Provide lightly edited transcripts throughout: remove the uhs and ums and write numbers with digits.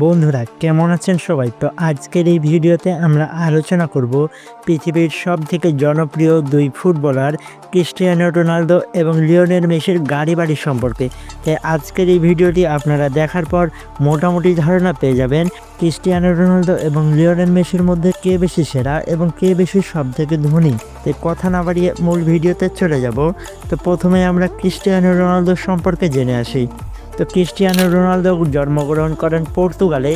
বন্ধুরা কেমন আছেন সবাই? তো আজকের এই ভিডিওতে আমরা আলোচনা করব পৃথিবীর সবথেকে জনপ্রিয় দুই ফুটবলার ক্রিস্টিয়ানো রোনালদো এবং লিওনেল মেসির গাড়ি বাড়ি সম্পর্কে। তাই আজকের এই ভিডিওটি আপনারা দেখার পর মোটামুটি ধারণা পেয়ে যাবেন ক্রিস্টিয়ানো রোনালদো এবং লিওনেল মেসির মধ্যে কে বেশি সেরা এবং কে বেশি সবথেকে ধনী। তাই কথা না বাড়িয়ে মূল ভিডিওতে চলে যাব। তো প্রথমে আমরা ক্রিস্টিয়ানো রোনালদো সম্পর্কে জেনে আসি। তো ক্রিস্টিয়ানো রোনালদো জন্মগ্রহণ করেন পর্তুগালে।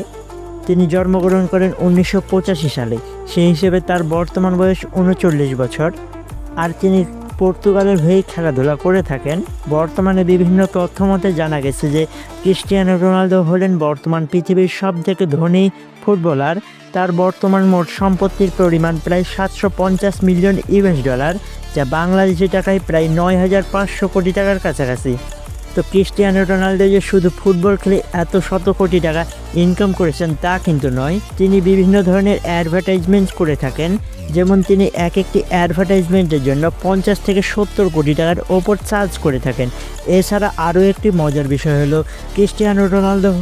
তিনি জন্মগ্রহণ করেন 1985 সালে। সেই হিসেবে তার বর্তমান বয়স 39 বছর। আর তিনি পর্তুগালের হয়ে খেলাধুলা করে থাকেন। বর্তমানে বিভিন্ন তথ্য মতে জানা গেছে যে ক্রিস্টিয়ানো রোনালদো হলেন বর্তমান পৃথিবীর সবথেকে ধনী ফুটবলার। তার বর্তমান মোট সম্পত্তির পরিমাণ প্রায় 750 মিলিয়ন ইউএস ডলার, যা বাংলাদেশি টাকায় প্রায় 9,500 কোটি টাকার কাছাকাছি। তো ক্রিস্টিয়ানো রোনালদো যে শুধু ফুটবল খেলে এত শত কোটি টাকা ইনকাম করেছেন তা কিন্তু নয়। তিনি বিভিন্ন ধরনের অ্যাডভার্টাইজমেন্ট করে থাকেন। যেমন তিনি একটি অ্যাডভার্টাইজমেন্টের জন্য 50 থেকে 70 কোটি টাকার ওপর চার্জ করে থাকেন। এছাড়া আরও একটি মজার বিষয় হলো Cristiano Ronaldo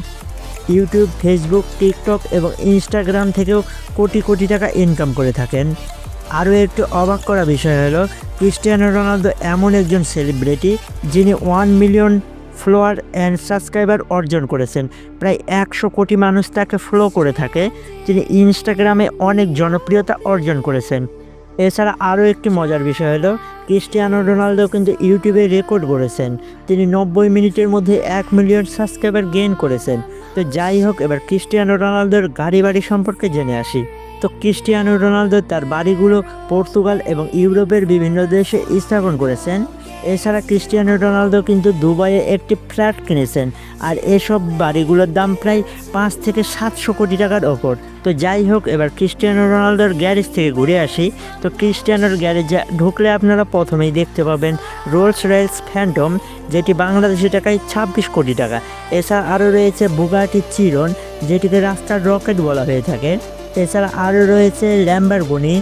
YouTube, Facebook, TikTok এবং ইনস্টাগ্রাম থেকেও কোটি কোটি টাকা ইনকাম করে থাকেন। আরও একটু অবাক করা বিষয় হলো ক্রিস্টিয়ানো রোনালদো এমন একজন সেলিব্রিটি যিনি 1 মিলিয়ন ফলোয়ার অ্যান্ড সাবস্ক্রাইবার অর্জন করেছেন। প্রায় 100 কোটি মানুষ তাকে ফলো করে থাকে। তিনি ইনস্টাগ্রামে অনেক জনপ্রিয়তা অর্জন করেছেন। এছাড়া আরও একটি মজার বিষয় হলো ক্রিস্টিয়ানো রোনালদো কিন্তু ইউটিউবে রেকর্ড করেছেন। তিনি 90 মিনিটের মধ্যে 1 মিলিয়ন সাবস্ক্রাইবার গেইন করেছেন। তো যাই হোক, এবার ক্রিস্টিয়ানো রোনালদোর গাড়ি বাড়ি সম্পর্কে জেনে আসি। তো ক্রিস্টিয়ানো রোনালদো তার বাড়িগুলো পর্তুগাল এবং ইউরোপের বিভিন্ন দেশে স্থাপন করেছেন। এছাড়া ক্রিস্টিয়ানো রোনালদো কিন্তু দুবাইয়ে একটি ফ্ল্যাট কিনেছেন। আর এসব বাড়িগুলোর দাম প্রায় 5 থেকে 700 কোটি টাকার ওপর। তো যাই হোক, এবার ক্রিস্টিয়ানো রোনালদোর গ্যারেজ থেকে ঘুরে আসি। তো ক্রিস্টিয়ানোর গ্যারেজে ঢুকলে আপনারা প্রথমেই দেখতে পাবেন রোলস রয়েস ফ্যান্টম, যেটি বাংলাদেশি টাকায় 26 কোটি টাকা। এছাড়া আরও রয়েছে বুগাটি চিরন, যেটিকে রাস্তার রকেট বলা হয়ে থাকে। এছাড়া আরও রয়েছে ল্যাম্বরগিনি,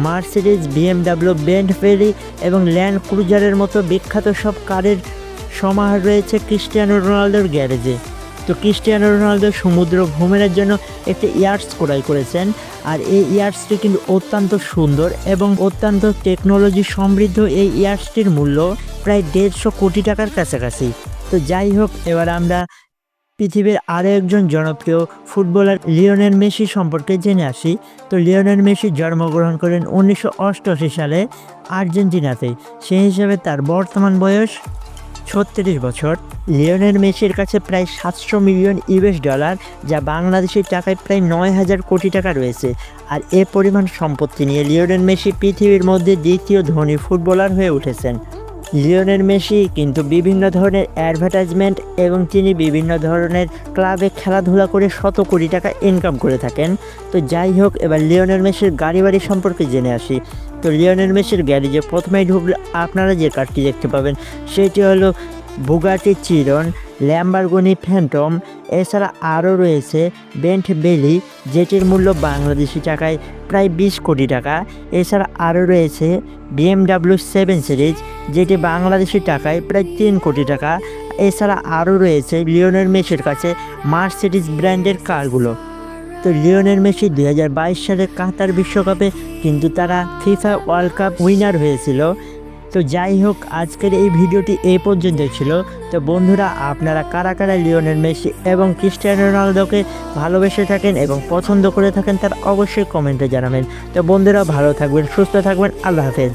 মার্সিডিজ, বিএমডাব্লিউ, বেন্টলি এবং ল্যান্ড ক্রুজারের মতো বিখ্যাত সব কারের সমাহার রয়েছে ক্রিস্টিয়ানো রোনালদোর গ্যারেজে। তো ক্রিস্টিয়ানো রোনালদো সমুদ্র ভ্রমণের জন্য একটি ইয়াটস ক্রয় করেছেন। আর এই ইয়াটসটি কিন্তু অত্যন্ত সুন্দর এবং অত্যন্ত টেকনোলজি সমৃদ্ধ। এই ইয়াটসটির মূল্য প্রায় 150 কোটি টাকার কাছাকাছি। তো যাই হোক, এবার আমরা পৃথিবীর আরও একজন জনপ্রিয় ফুটবলার লিওনেল মেসি সম্পর্কে জেনে আসি। তো লিওনেল মেসি জন্মগ্রহণ করেন 1988 সালে আর্জেন্টিনাতে। সেই হিসাবে তার বর্তমান বয়স 36 বছর। লিওনেল মেসির কাছে প্রায় 700 মিলিয়ন ইউএস ডলার, যা বাংলাদেশি টাকায় প্রায় 9,000 কোটি টাকা রয়েছে। আর এ পরিমাণ সম্পত্তি নিয়ে লিওনেল মেসি পৃথিবীর মধ্যে দ্বিতীয় ধনী ফুটবলার হয়ে উঠেছেন। লিওনেল মেসি কিন্তু বিভিন্ন ধরনের অ্যাডভার্টাইজমেন্ট এবং তিনি বিভিন্ন ধরনের ক্লাবে খেলাধুলা করে শত কোটি টাকা ইনকাম করে থাকেন। তো যাই হোক, এবার লিওনেল মেসির গাড়ি বাড়ি সম্পর্কে জেনে আসি। তো লিওনেল মেসির গ্যারেজে প্রথমেই ঢুকলে আপনারা যে কারটি দেখতে পাবেন সেটি হলো বুগাটি চিরন, ল্যাম্বরগিনি ফ্যান্টম। এছাড়া আরও রয়েছে বেন্টলি, যেটির মূল্য বাংলাদেশি টাকায় প্রায় 20 কোটি টাকা। এছাড়া আরও রয়েছে বিএমডাব্লিউ 7 সিরিজ, যেটি বাংলাদেশি টাকায় প্রায় 3 কোটি টাকা। এছাড়া আরও রয়েছে লিওনেল মেসির কাছে মার্সিডিজ ব্র্যান্ডের কারগুলো। তো লিওনেল মেসি 2022 সালে কাতার বিশ্বকাপে কিন্তু তারা ফিফা ওয়ার্ল্ড কাপ উইনার হয়েছিল। তো যাই হোক, আজকের এই ভিডিওটি এই পর্যন্ত ছিল। তো বন্ধুরা, আপনারা কারা কারা লিওনেল মেসি এবং ক্রিস্টিয়ানো রোনালদোকে ভালোবেসে থাকেন এবং পছন্দ করে থাকেন তার অবশ্যই কমেন্টে জানাবেন। তো বন্ধুরা, ভালো থাকবেন, সুস্থ থাকবেন, আল্লাহ হাফেজ।